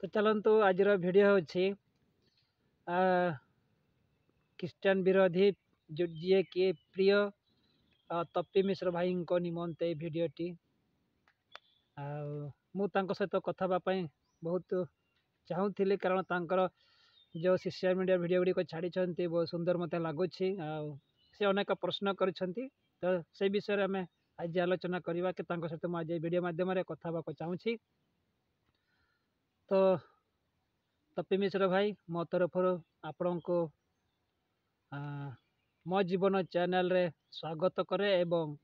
तो चलतु आज भिडियो हूँ ख्रीष्टान विरोधी जो जी कि प्रिय तपी मिश्र भाई निमंते भिडटी सहित कथापी बहुत चाहूली कारण तांकर जो सोशल मीडिया वीडियो गुड़िक छाड़ी बहुत सुंदर मत लगुच से अनेक प्रश्न कर तो से विषय में आम आज आलोचना करवा कि सहित मुझे वीडियो मध्यम कथा चाहूँगी। तो तपी मिश्र भाई मो तरफ आपण को मो जीवन चैनल रे स्वागत करे एवं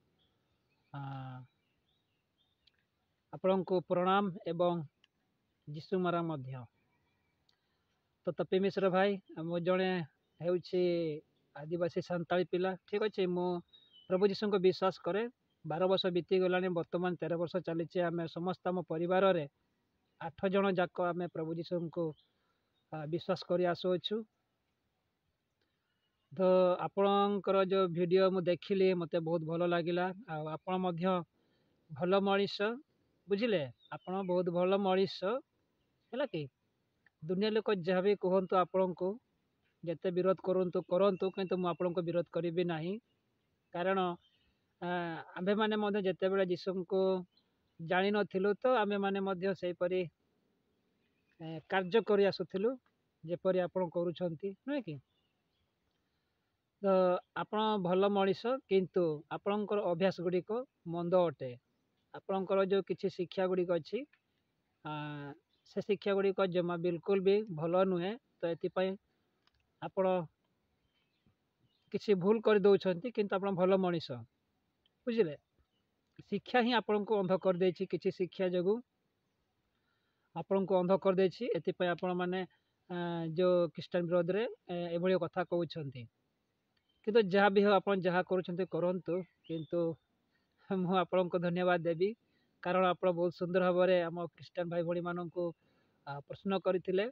आपण को प्रणाम एवं जीशु मारा मध्य। तो तपी मिश्र भाई मो जड़े हूँ आदिवासी सांताली पिला ठीक अच्छे मु प्रभु जीशु को विश्वास करे 12 वर्ष बीती गला बर्तमान 13 वर्ष चली आम समस्त आम परिवार 8 जन जाक आम प्रभु जीशु को विश्वास कर आसुचु। तो आपणकर जो वीडियो मु देखिली मत बहुत भल लगिला आपण भल मनीष बुझिले आपण बहुत भल मनीष है कि दुनिया लोक जहाँ भी कहतु आपण को जिते विरोध करतु करतु किंतु मुझे को विरोध करी ना कारण आम्भे मैंने जिते बड़े जीशु को जानी नथिलु तो आमे मैंने सेपरी कार्य कर आसुलु जेपरी आपण करुछंती नुहे कि। तो आपण भल मनीष किंतु आपणकर अभ्यास गुड़िक मंद अटे आपणकर जो किसी शिक्षा गुड़िक अच्छी से शिक्षा गुड़िक जमा बिल्कुल भी भल नुहे। तो ये आपण किसी भूल कर दौरान किंतु आप भल मनीष बुझिले शिक्षा ही आपण को अंध कर देछि किसी शिक्षा जगू आपण को अंध कर देछि एतिपय आपण माने जो ख्रीष्टान विरोध रे एभली कथा कहउछंती किंतु जहाँ भी हो आप जहाँ करूँ किंतु मु आपन को धन्यवाद देवी कारण आप बहुत सुंदर भाव में आम ख्रीष्टान भाई भाई मान को प्रश्न करते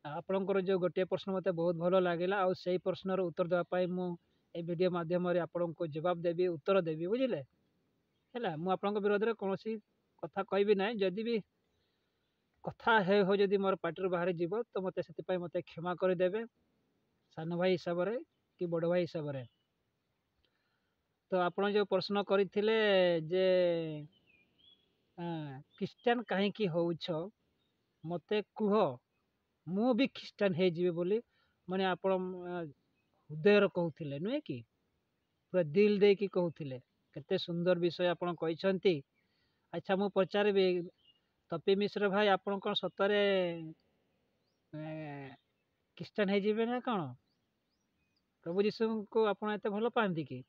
आपणकर जो गोटे प्रश्न मत बहुत भल लगे से प्रश्नर उत्तर देवाई मुझे वीडियो मध्यम आपण को जवाब देवी उत्तर देवी बुझिले है मुझे विरोध में कौन कथा कहबी ना जदि भी कथा हो जदि मोर पार्टी बाहर जीव तो मत से मत क्षमा करदे सान भाई हिसाब से कि बड़ भाई हिसाब से। तो आपण जो प्रश्न करते जे ख्रीष्टान कहीं होउछ मते कुह मु भी ख्रीष्टान हो जीवे बोली माने आपण हृदय कहते नुहे कि पूरा दिल दे कि कहते केते सुंदर विषय आपण कहते। अच्छा मु पचारि तपी मिश्र भाई आपण कौन सतरे ख्रीष्टान हो जीवे ना कौन प्रभु जीशु को आप भल पाती कि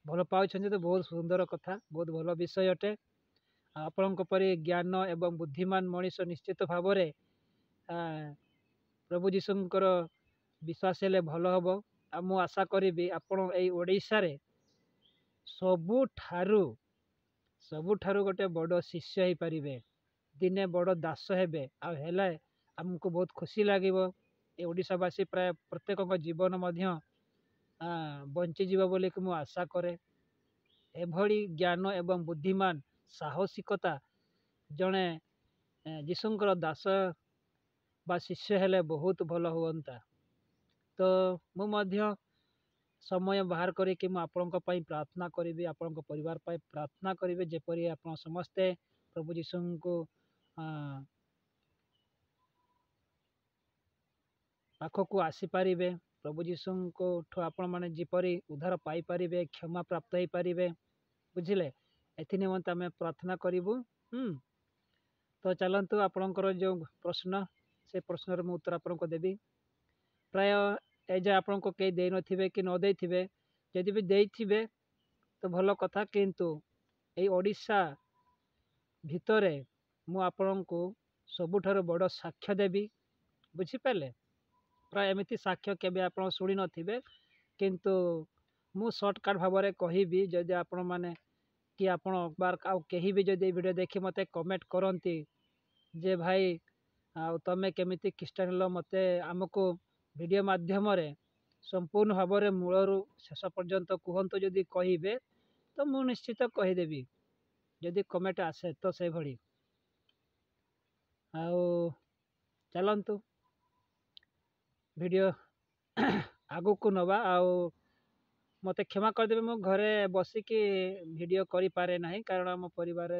भल पाँच तो बहुत सुंदर कथा बहुत भल विषय अटे आपण परी ज्ञान एवं बुद्धिमान मनीष निश्चित भाव में प्रभु जीशुंकर विश्वास हेले भल हम आ मु आशा करी आपण ओडिशा रे सबुठारु गोटे बड़ शिष्य हो पारे दिने बड़ दास हेबे आमको बहुत खुशी लगे ये ओडिशावासी प्राय प्रत्येक जीवन मध्य बंचीज बोली कि मुझे आशा करे एभली ज्ञान एवं बुद्धिमान साहसिकता जड़े जीशुंकर दास बा शिष्य हेले बहुत भल हुअंता। तो मु समय बाहर करी आपण प्रार्थना करी आपण परिवार प्रार्थना करेंगे जेपरी आप समस्ते प्रभु जीशु को पाख को आसीपारे प्रभु जीशु को आपण मैंने जीपरी उद्धार पाइपर क्षमा प्राप्त हो पारे बुझिले एथि निमंते आम प्रार्थना करूँ। तो चलतु आपणकर जो प्रश्न से प्रश्न मु उत्तर आपन को देवी प्राय एजे आपन को कई दे नथिबे कि न देथिबे जदि भी देथिबे तो भल कथा किंतु ए ओडिशा भितरे मु आपन को सबुठारु बड़ साक्ष्य देवी बुझिपारे प्राय एमती साक्ष्य केबे आपन शुणी नथिबे किंतु मु सर्टकट भाव में कहबी जदि आपण माने कि आपण बार कहीं भी जदि वीडियो देखी मते कमेंट करती जे भाई तमें केमिति ख्रीष्टान लो मते आमको वीडियो माध्यम संपूर्ण भाव में मूलरू शेष पर्यंत कहतु जदि कहे तो मु निश्चित कहीदेवी जदि कमेंट आसे तो से भली चलतु वीडियो आगु को नवा मत क्षमा करदेवे मो घरे बसिकी वीडियो करि पारे नाही कारण आम परिवार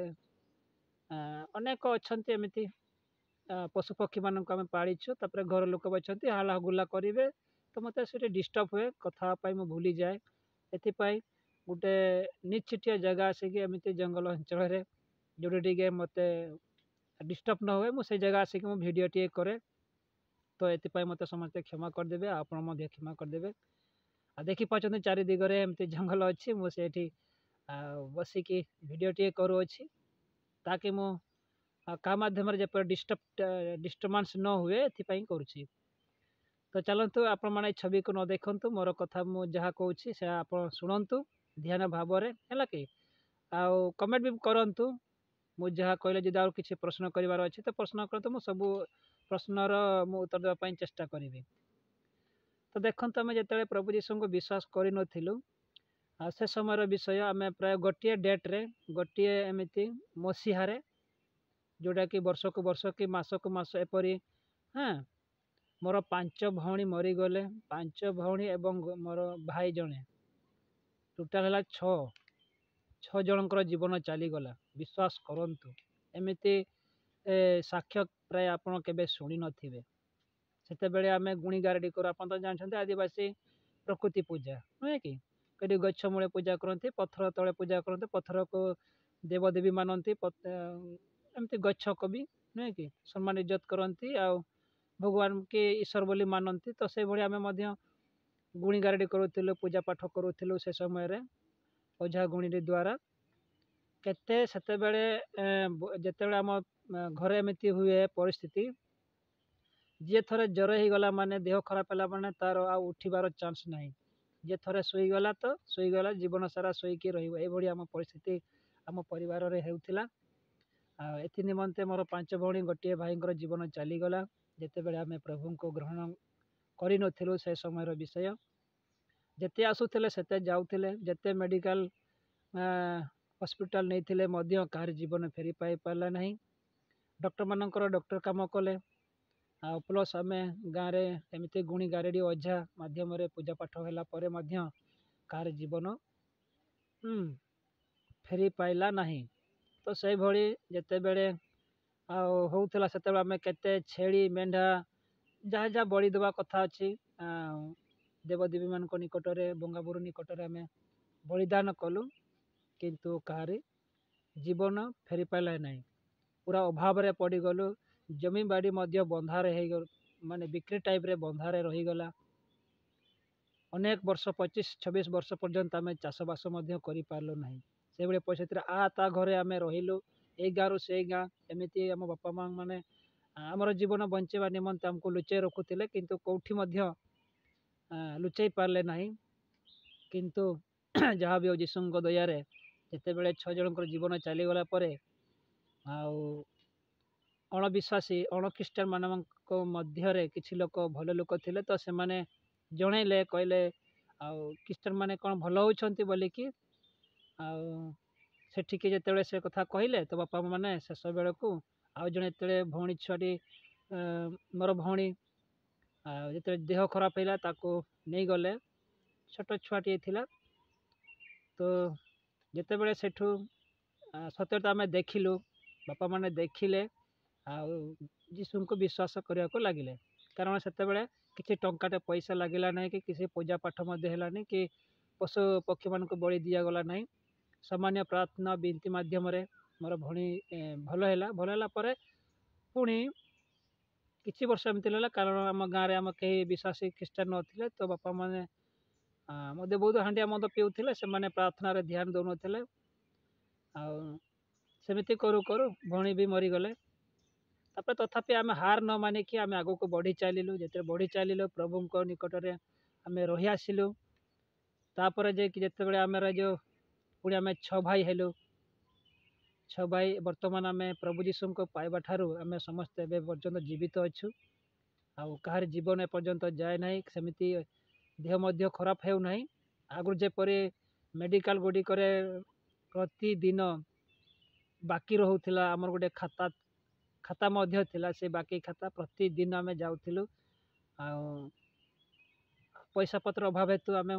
अनेक अच्छा एमती पशुपक्षी मानक आम पाड़ीछु तापर घर लोक अच्छा हाला गुला करेंगे तो मत से डिस्टर्ब हुए कथापाई मु भूली जाए एपाई गोटे निश्चिटिया जगह आसिक एमती जंगल अंचल जोटी टे मत डिस्टर्ब न हुए मुझे जगह आसिक मु वीडियो टे करे तो ये मत समस्ते क्षमा करदे आपण क्षमा करदे आ देखी पार्टी चारि दिगरे एमती जंगल अच्छी मुझे बसिकी वीडियो टे करुच्छी ताकि मु का मध्यम डिस्टर्बांस न हुए एपाई करुच्छी तो चलतु आपण मैंने छवि को न देखु मोर कथा मुझे जहाँ कहूँ से आप शुणु ध्यान भाव है कि आउ कमेंट भी करूँ मुझे जहाँ कहले जब आउ किसी प्रश्न करार अच्छे तो प्रश्न करते मुझे सब प्रश्नर मु उत्तर देवाई चेष्टा करी तो देखो आम जो प्रभु जीशु को विश्वास करूँ से समय विषय आम प्राय गोटे डेट्रे गोटे एमती मसीहारे जोटा कि वर्ष को वर्ष कि मास को मास एपरी हाँ मोर 5 भौणी मरीगले 5 भौणी एवं मोर भाई जड़े टोटाल है 6 जनकर जीवन चलीगला विश्वास करंतु एमती साक्ष्य प्राय आपड़ के शुणी नथिबे सेते बेले आम गुणी गारेडी कर आप तो जानते आदिवासी प्रकृति पूजा नुहे कि कहीं गछ मूले पूजा करती पत्थर तले पूजा करते पत्थर को देवदेवी मानती एमती गछ को भी नुहे कि सम्मान इज्जत करती आ भगवान के ईश्वर बोली मानती तो से भाई आम गुणी गारेडी करूँ पूजा पाठ करूँ से समय ओझा गुणी द्वारा केते सेते बेले जिते आम घर एमती हुए परिस्थिति जी थे ज्वर हो गला माने देह खराब है माने तार आ उठिबार चांस नहीं जी थे शोगला तो शोगला जीवन सारा शोक रही आम परिस्थिति आम परिवार होता एथि निमंते मोर 5 भौणी गोटे भाई जीवन चलीगला जिते बड़े आम प्रभु को ग्रहण करूँ से समय विषय जिते आसुले से जाऊे जिते मेडिकल हॉस्पिटल नहीं कहार जीवन फेरी पाई पारा ना डॉक्टर मानकर डॉक्टर काम कले आ प्लस आम गाँव में एमती गुणी गारेडी ओझा मध्यम पूजा पाठ है कहार जीवन फेरी पाइला नहीं तो से भली जिते बड़े होता से आम के छेली मेढ़ा जहाँ जहाँ बड़ी देवा कथा अच्छी देवदेवी मान निकट में बंगाबुरु निकट में आम बलिदान कलु किंतु कहारी जीवन फेरी पाइला नहीं पूरा अभाव रे पड़गलु जमी बाड़ी बंधारे माने बिक्री टाइप रे बंधारे रहीगला अनेक वर्ष 25-26 वर्ष पर्यंत आम चाषबास करूँ ना से भाई परिस्थिति ता घरे आम रहीलु ए गाँव से गाँ एमती आम बापा माँ मैंने आमर जीवन बंचेवा निमंते आमको लुचाई रखुले किंतु कौटी लुचाई पारे ना किंतु जहाँ भी जीशु दया जिते बड़े 6 जनकर जीवन चलीगला अणविश्वासी अणख्रीष्टान मान मध्य किसी लोक भल लोक थे तो से जनइले कहले ख्रीष्टान माने कौन भल होती बोलिकी सेठिके जिते से कथा कहले तो बापा मैंने शेष बेल को आउ जड़े भौणी छुआटी मोर भौणी जो देह खराब है नहीं गले छोट छुआटी थिला तो जिते बड़े सेठू सत्यता आम देखिलु बापा मैंने देखिले जीशु को विश्वास करने को लगिले कारण से किसी टंकाटे पैसा लगला ना कि किसी पूजा पाठ है कि पशु पक्षी मान को बलि दिगला ना सामान्य प्रार्थना विनती मध्यम मोर भौणी भल है पुणी किसी वर्ष एमती है कारण आम गाँव में आम कहीं विश्वासी ख्रीष्टान नथिले तो बापा मैंने मत बहुत हांडिया मद पीऊे से प्रार्थना ध्यान दौन सेमती करू करू भौणी भी मरीगले तापर तथापि आम हार न मानिकी आम आग को बढ़ी चलू जो बढ़ी चलू प्रभु निकट में आम रही आसलु तापर जिते बड़े आम जो पुणी आम 6 भाई हेलु 6 भाई बर्तमान आम प्रभु जीशु को पाइबा ठारू आम समस्ते एवं पर्यंत जीवित अच्छु आहार जीवन एपर्यंत जाए ना सेमती देह खराब होना आगु जेपरी मेडिकल गुड़िक प्रतिदिन बाकी रोला आमर गोटे खाता खाता मध्य थिला से बाकी खाता प्रतिदिन आम जाऊँ पैसा पत्र अभाव हेतु आम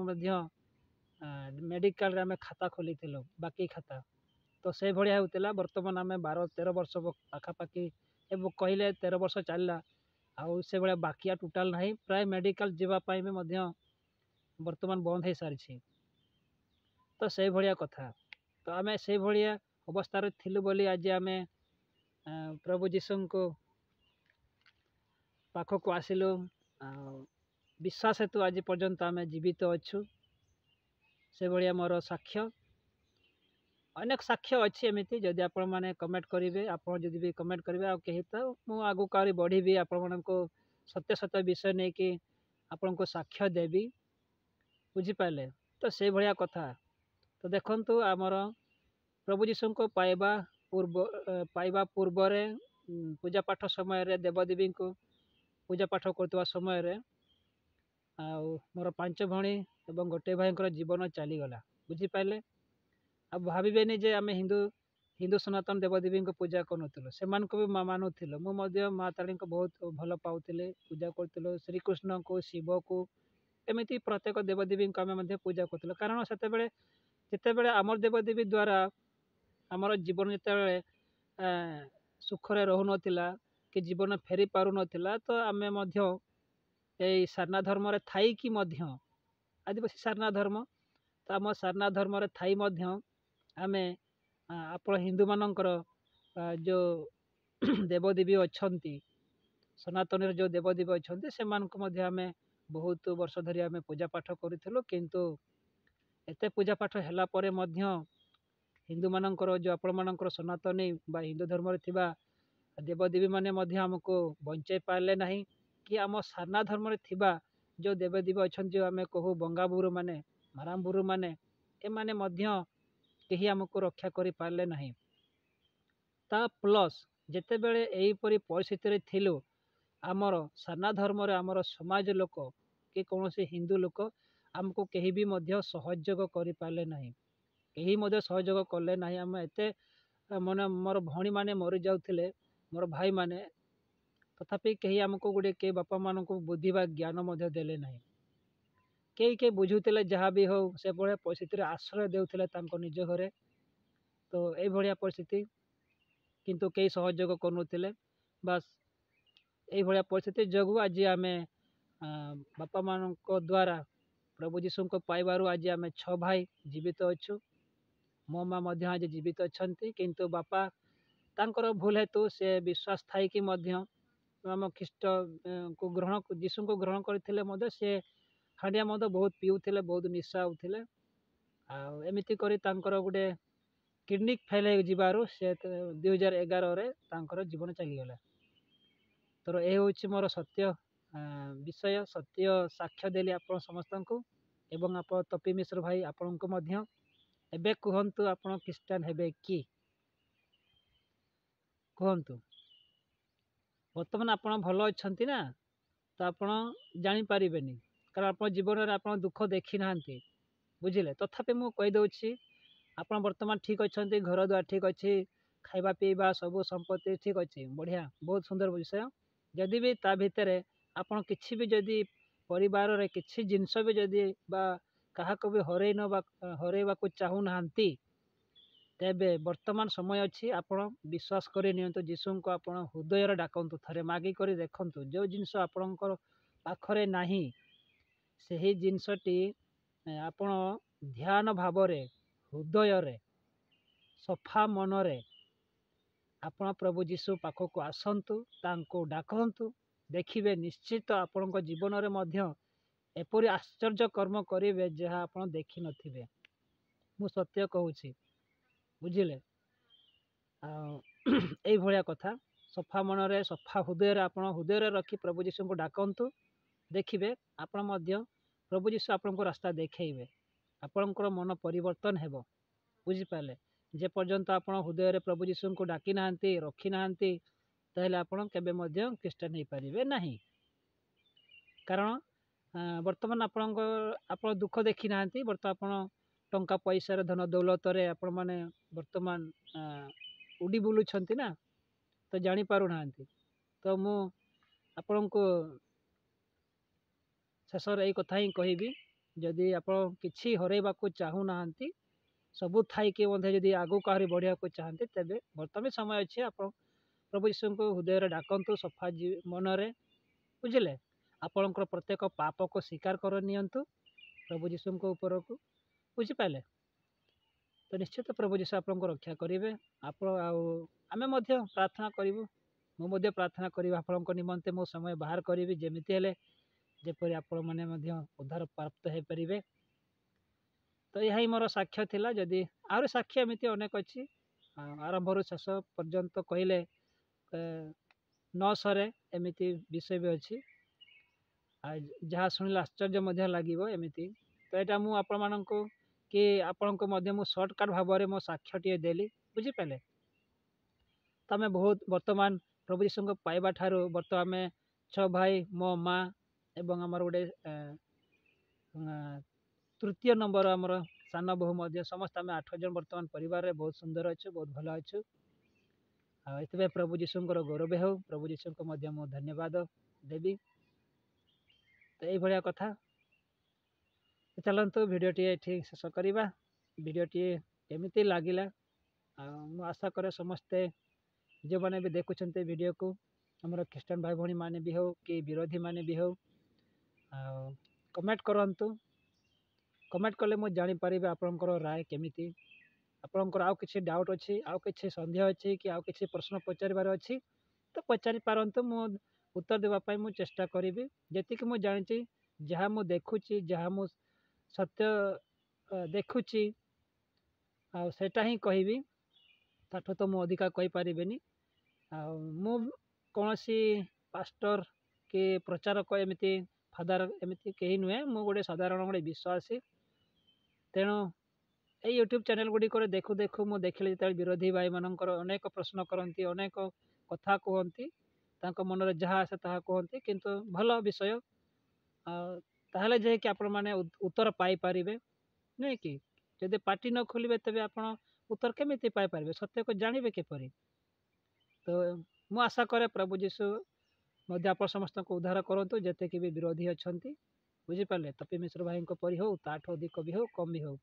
मेडिकल आम खाता खोली बाकी खाता तो से भाया होता बर्तमान आम 12-13 वर्ष पाखापाखि कहले 13 वर्ष चलला आउ से भाया बाकिया टोटाल ना प्राय मेडिकल जावाई भी बर्तमान बंद हो सारी तो से भाया कथा तो आम से भाया अवस्था थिलु बोली आज आम प्रभु जीशु को पाखक आसिलु विश्वास हेतु आज पर्यंत आम जीवित अच्छु से भाया मोर साक्ष्य अनेक साक्ष्य अच्छी एमती जदि आपण मैंने कमेंट करेंगे आपड़ जदि भी कमेंट करेंगे आ कही तो मुझे आगू आहरी बढ़ी आपण को सत्य सत्य विषय नहीं कि आपण को साक्ष्य देवी बुझिपारे तो से भाया कथा तो देखंतु आमर प्रभु जीशु को पाइबा पूर्व पूजा पाठ समय देवदेवी को पूजा पाठ करता समय मोर 5 भणी एवं गोटे भाई जीवन चलीगला बुझिपारे अब भावेनि जे आम हिंदू सनातन देवदेवी को पूजा करूँ से भी मानुल मुझे माँ तारी को बहुत भल पाऊले पूजा करूँ श्रीकृष्ण को शिव को एमती प्रत्येक देवदेवी को आम पूजा करूँ कारण जिते आमर देवदेवी द्वारा आमर जीवन जिते सुखरे रहु ना कि जीवन फेरी पार ना तो आम यही सारना धर्म थी कि आदिवासी सारना धर्म तो आम सारना धर्म थी आम आप हिंदू मानकर जो देवदेवी अच्छा सनातन जो देवदेवी अच्छा से आम बहुत वर्ष धरी आम पूजा पाठ करूँ किंतु एत पूजा पाठ है हिंदू मानकर जो आपण मानकर सनातनी बा हिंदू धर्म थिबा देवदेवी माने आमको बंचाई पारे ना कि आम सारना धर्म थिबा जो देवदेवी अच्छा जो आम कहू बंगाबुरु माने मारामबुरु माने एमाने कहीं आमको रक्षा कर पारे ना ता प्लस जिते बड़े यहीपरी परिस्थिति थिलु आमर सारना धर्म आमर समाज लोक कि कौन से हिंदू लोक आमको कहीं भी सहयोग कर पारे ना कहीं सहयोग कले ना आम एत मन मोर भणी मैंने मरी जाते मोर भाई मैंने तथापि कहीं आमको गोटे कई बापा मान को बुद्धि बा ज्ञान देले ना कई बुझुते जहाँ भी हो से भाया परिस्थिति आश्रय देउथिले तांको निज घरे तो ये भाया परिस्थिति किंतु कई सहयोग करुले बास ये भाया परिस्थिति जगू आज आम बापा मान द्वारा प्रभु जीशु को पाइबारु आज आम 6 भाई जीवित अच्छु मो माँ आज जीवित अच्छा किंतु बापा तांकर भूल हेतु से विश्वास थाई कि आम ख्रीष्ट को ग्रहण जीशु को ग्रहण करते से हांडिया बहुत पीऊले बहुत निशा होते आमती कर गोटे किडनी फेल हो से 2011 जीवन चलीगला तो ये हूँ मोर सत्य विषय सत्य साक्ष्य देली आप समस्त को एवं आप तपी मिश्र भाई आपण को एबे कहतु आप ख्रीष्टान हेबे कि कहतु बर्तमान आप भल अच्छा ना तो आप जापर कारण आप जीवन में आप दुख देखी ना बुझे तथापि मु कहीदे आप बर्तमान ठीक अच्छा घर द्वार ठीक अच्छे खाଇବା पीवा सब संपत्ति ठीक अच्छे बढ़िया बहुत सुंदर विषय जदि भी ता भितर आपन किछि भी जदि परिवार रे किछि जिनस भी जदि बा कहा को भी हरैबा को चाहू नांती तेबे वर्तमान समय अच्छी आपण विश्वास कर नियंतु जीशु को आपण हृदय डाकंतु थरे मागी करी देखंतु जो जिनस आपणकर पाखरे नाही सही जिनसटी आपण ध्यान भाव रे हृदय रे सफा मन रे आपण प्रभु जीशु पाखक आसतु तांको डाकंतु देखिबे निश्चित आपण जीवन रे मध्य एपरी आश्चर्य कर्म करेंगे जहाँ आप देखी नथिबे मु सत्य कहूँ बुझिले यही भाया कथा सफा मन रे सफा हृदय आप हृदय रखी प्रभु जीशु को डाकंतु देखिबे आपण प्रभु जीशु आपन को रास्ता देखेबे आपणकर मन परिवर्तन हेबो बुझिपारे जे पर्यंत आप हृदय रे प्रभु जीशु को डाकी ना रखी ना ताहले आपण केबे मध्य ख्रीष्टान हो पारिबे नाही कारण वर्तमान आप दुख देखी ना बर्तमान आप टंका पैसा धन दौलत रे आपण माने वर्तमान उड़ी बुलुछंती ना ତ ଜାଣିପାରୁନାହାନ୍ତି। ତ ମୁଁ ଆପଣଙ୍କୁ ଶେଷରେ ଏଇ କଥା ହିଁ କହିବି, ଯଦି ଆପଣ କିଛି ହରାଇବାକୁ ଚାହୁଁନାହାନ୍ତି, ସବୁ ଥାଇକି ମଧ୍ୟ ଯଦି ଆଗକୁ ଆହୁରି ବଢ଼ିବାକୁ ଚାହାନ୍ତି, ତେବେ ବର୍ତ୍ତମାନ ସମୟ ଅଛି। ଆପଣ ପ୍ରଭୁ ଯୀଶୁଙ୍କୁ ହୃଦୟରେ ଡାକନ୍ତୁ ସଫା ମନରେ, ବୁଝିଲେ। ଆପଣଙ୍କର ପ୍ରତ୍ୟେକ ପାପକୁ ସ୍ୱୀକାର କରି ନିଅନ୍ତୁ ପ୍ରଭୁ ଯୀଶୁଙ୍କ ଉପରକୁ, ବୁଝିପାରିଲେ। ତ ନିଶ୍ଚିତ ପ୍ରଭୁ ଯୀଶୁ ଆପଣଙ୍କୁ ରକ୍ଷା କରିବେ। ଆପଣ ଆଉ ଆମେ ମଧ୍ୟ ପ୍ରାର୍ଥନା କରିବୁ, ମୁଁ ମଧ୍ୟ ପ୍ରାର୍ଥନା କରିବି ଆପଣଙ୍କ ନିମନ୍ତେ। ମୁଁ ସମୟ ବାହାର କରିବି ଯେମିତି ହେଲେ, ଯେପରି ଆପଣମାନେ ମଧ୍ୟ ଉଦ୍ଧାର ପ୍ରାପ୍ତ ହୋଇପାରିବେ। ତ ଏହା ହିଁ ମୋର ସାକ୍ଷ୍ୟ ଥିଲା। ଯଦି ଆହୁରି ସାକ୍ଷ୍ୟ ଏମିତି ଅନେକ ଅଛି, ଆରମ୍ଭରୁ ଶେଷ ପର୍ଯ୍ୟନ୍ତ କହିଲେ ନ ସରେ ଏମିତି ବିଷୟ ବି ଅଛି, ଆଉ ଯାହା ଶୁଣିଲେ ଆଶ୍ଚର୍ଯ୍ୟ ମଧ୍ୟ ଲାଗିବ ଏମିତି। ତ ଏଇଟା ମୁଁ ଆପଣମାନଙ୍କୁ କି ଆପଣଙ୍କୁ ମଧ୍ୟ ମୁଁ ସର୍ଟକଟ୍ ଭାବରେ ମୋ ସାକ୍ଷ୍ୟଟିଏ ଦେଲି, ବୁଝିପାରିଲେ। ତ ଆମେ ବହୁତ ବର୍ତ୍ତମାନ ପ୍ରଭୁ ଯୀଶୁଙ୍କୁ ପାଇବା ଠାରୁ ବର୍ତ୍ତମାନ ଆମେ 6 ଭାଇ, ମୋ ମା ଏବଂ ଆମର ଗୋଟେ ତୃତୀୟ ନମ୍ବର ଆମର ସାନ ବୋହୂ ମଧ୍ୟ, ସମସ୍ତେ ଆମେ 8 ଜଣ ବର୍ତ୍ତମାନ ପରିବାରରେ ବହୁତ ସୁନ୍ଦର ଅଛୁ, ବହୁତ ଭଲ ଅଛୁ। ଆଉ ଏଥିପାଇଁ ପ୍ରଭୁ ଯୀଶୁଙ୍କର ଗୌରବ ହେଉ, ପ୍ରଭୁ ଯୀଶୁଙ୍କୁ ମଧ୍ୟ ମୁଁ ଧନ୍ୟବାଦ ଦେବି। ତ ଏଇଭଳିଆ କଥା। ଚାଲନ୍ତୁ ଭିଡ଼ିଓଟିଏ ଏଠି ଶେଷ କରିବା। ଭିଡ଼ିଓଟିଏ କେମିତି ଲାଗିଲା, ଆଉ ମୁଁ ଆଶା କରେ ସମସ୍ତେ ଯେଉଁମାନେ ବି ଦେଖୁଛନ୍ତି ଭିଡ଼ିଓକୁ, ଆମର ଖ୍ରୀଷ୍ଟିଆନ ଭାଇ ଭଉଣୀ ମାନେ ବି ହେଉ କି ବିରୋଧୀ ମାନେ ବି ହେଉ, ଆଉ କମେଣ୍ଟ କରନ୍ତୁ। କମେଣ୍ଟ କଲେ ମୁଁ ଜାଣିପାରିବି ଆପଣଙ୍କର ରାୟ କେମିତି। ଆପଣଙ୍କର ଆଉ କିଛି ଡାଉଟ୍ ଅଛି, ଆଉ କିଛି ସନ୍ଦେହ ଅଛି, କି ଆଉ କିଛି ପ୍ରଶ୍ନ ପଚାରିବାର ଅଛି, ତ ପଚାରି ପାରନ୍ତୁ। ମୁଁ ଉତ୍ତର ଦେବା ପାଇଁ ମୁଁ ଚେଷ୍ଟା କରିବି। ଯେତିକି ମୁଁ ଜାଣିଛି, ଯାହା ମୁଁ ଦେଖୁଛି, ଯାହା ମୁଁ ସତ୍ୟ ଦେଖୁଛି, ଆଉ ସେଇଟା ହିଁ କହିବି। ତାଠୁ ତ ମୁଁ ଅଧିକା କହିପାରିବିନି। ଆଉ ମୁଁ କୌଣସି ପାଷ୍ଟର କି ପ୍ରଚାରକ ଏମିତି ଫାଦର ଏମିତି କେହି ନୁହେଁ। ମୁଁ ଗୋଟେ ସାଧାରଣ ଗୋଟେ ବିଶ୍ୱାସୀ। ତେଣୁ ଏଇ ୟୁଟ୍ୟୁବ୍ ଚ୍ୟାନେଲ୍ ଗୁଡ଼ିକରେ ଦେଖୁ ଦେଖୁ ମୁଁ ଦେଖିଲି, ଯେତେବେଳେ ବିରୋଧୀ ଭାଇମାନଙ୍କର ଅନେକ ପ୍ରଶ୍ନ କରନ୍ତି, ଅନେକ କଥା କୁହନ୍ତି, ତାଙ୍କ ମନରେ ଯାହା ଆସେ ତାହା କୁହନ୍ତି, କିନ୍ତୁ ଭଲ ବିଷୟ, ଆଉ ତାହେଲେ ଯାଇକି ଆପଣମାନେ ଉତ୍ତର ପାଇପାରିବେ, ନୁହେଁ କି। ଯଦି ପାଟି ନ ଖୋଲିବେ ତେବେ ଆପଣ ଉତ୍ତର କେମିତି ପାଇପାରିବେ, ସତ୍ୟକୁ ଜାଣିବେ କିପରି। ତ ମୁଁ ଆଶା କରେ ପ୍ରଭୁ ଯୀଶୁ ମଧ୍ୟ ଆପଣ ସମସ୍ତଙ୍କୁ ଉଦ୍ଧାର କରନ୍ତୁ, ଯେତିକି ବି ବିରୋଧୀ ଅଛନ୍ତି, ବୁଝିପାରିଲେ। ତପି ମିଶ୍ର ଭାଇଙ୍କ ପରି ହେଉ, ତାଠୁ ଅଧିକ ବି ହେଉ, କମ୍ ବି ହେଉ,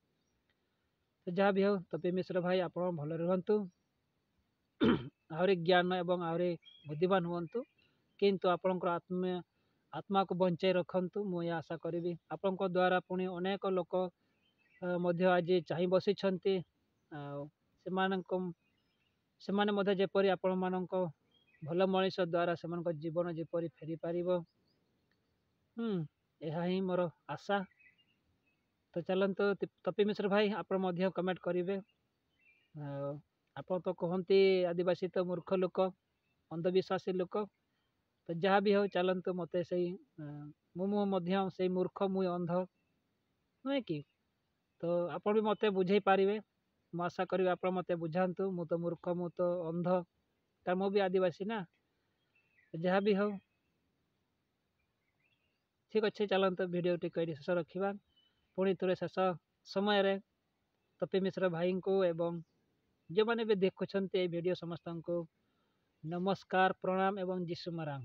ତ ଯାହା ବି ହେଉ, ତପି ମିଶ୍ର ଭାଇ ଆପଣ ଭଲରେ ରୁହନ୍ତୁ, ଆହୁରି ଜ୍ଞାନ ଏବଂ ଆହୁରି ବୁଦ୍ଧିମାନ ହୁଅନ୍ତୁ, କିନ୍ତୁ ଆପଣଙ୍କର ଆତ୍ମାକୁ ବଞ୍ଚାଇ ରଖନ୍ତୁ। ମୁଁ ଏହା ଆଶା କରିବି। ଆପଣଙ୍କ ଦ୍ୱାରା ପୁଣି ଅନେକ ଲୋକ ମଧ୍ୟ ଆଜି ଚାହିଁ ବସିଛନ୍ତି, ଆଉ ସେମାନେ ମଧ୍ୟ ଯେପରି ଆପଣମାନଙ୍କ ଭଲ ମଣିଷ ଦ୍ୱାରା ସେମାନଙ୍କ ଜୀବନ ଯେପରି ଫେରିପାରିବ, ଏହା ହିଁ ମୋର ଆଶା। ତ ଚାଲନ୍ତୁ ତପି ମିଶ୍ର ଭାଇ, ଆପଣ ମଧ୍ୟ କମେଣ୍ଟ କରିବେ। ଆଉ ଆପଣ ତ କୁହନ୍ତି ଆଦିବାସୀ ତ ମୂର୍ଖ ଲୋକ, ଅନ୍ଧବିଶ୍ୱାସୀ ଲୋକ। ତ ଯାହା ବି ହେଉ, ଚାଲନ୍ତୁ ମୋତେ ସେଇ ମୁଁ ମଧ୍ୟ ସେଇ ମୂର୍ଖ, ମୁଁ ଅନ୍ଧ, ନୁହେଁ କି। ତ ଆପଣ ବି ମୋତେ ବୁଝେଇ ପାରିବେ। ମୁଁ ଆଶା କରିବି ଆପଣ ମୋତେ ବୁଝାନ୍ତୁ। ମୁଁ ତ ମୂର୍ଖ, ମୁଁ ତ ଅନ୍ଧ, କାରଣ ମୁଁ ବି ଆଦିବାସୀ ନା। ଯାହା ବି ହେଉ, ଠିକ୍ ଅଛି, ଚାଲନ୍ତୁ ଭିଡ଼ିଓଟିକୁ ଏଇଠି ଶେଷ ରଖିବା। ପୁଣି ଥରେ ଶେଷ ସମୟରେ ତପି ମିଶ୍ର ଭାଇଙ୍କୁ ଏବଂ ଯେଉଁମାନେ ବି ଦେଖୁଛନ୍ତି ଏଇ ଭିଡ଼ିଓ ସମସ୍ତଙ୍କୁ ନମସ୍କାର, ପ୍ରଣାମ ଏବଂ ଯୀଶୁ ମହାରାଜ।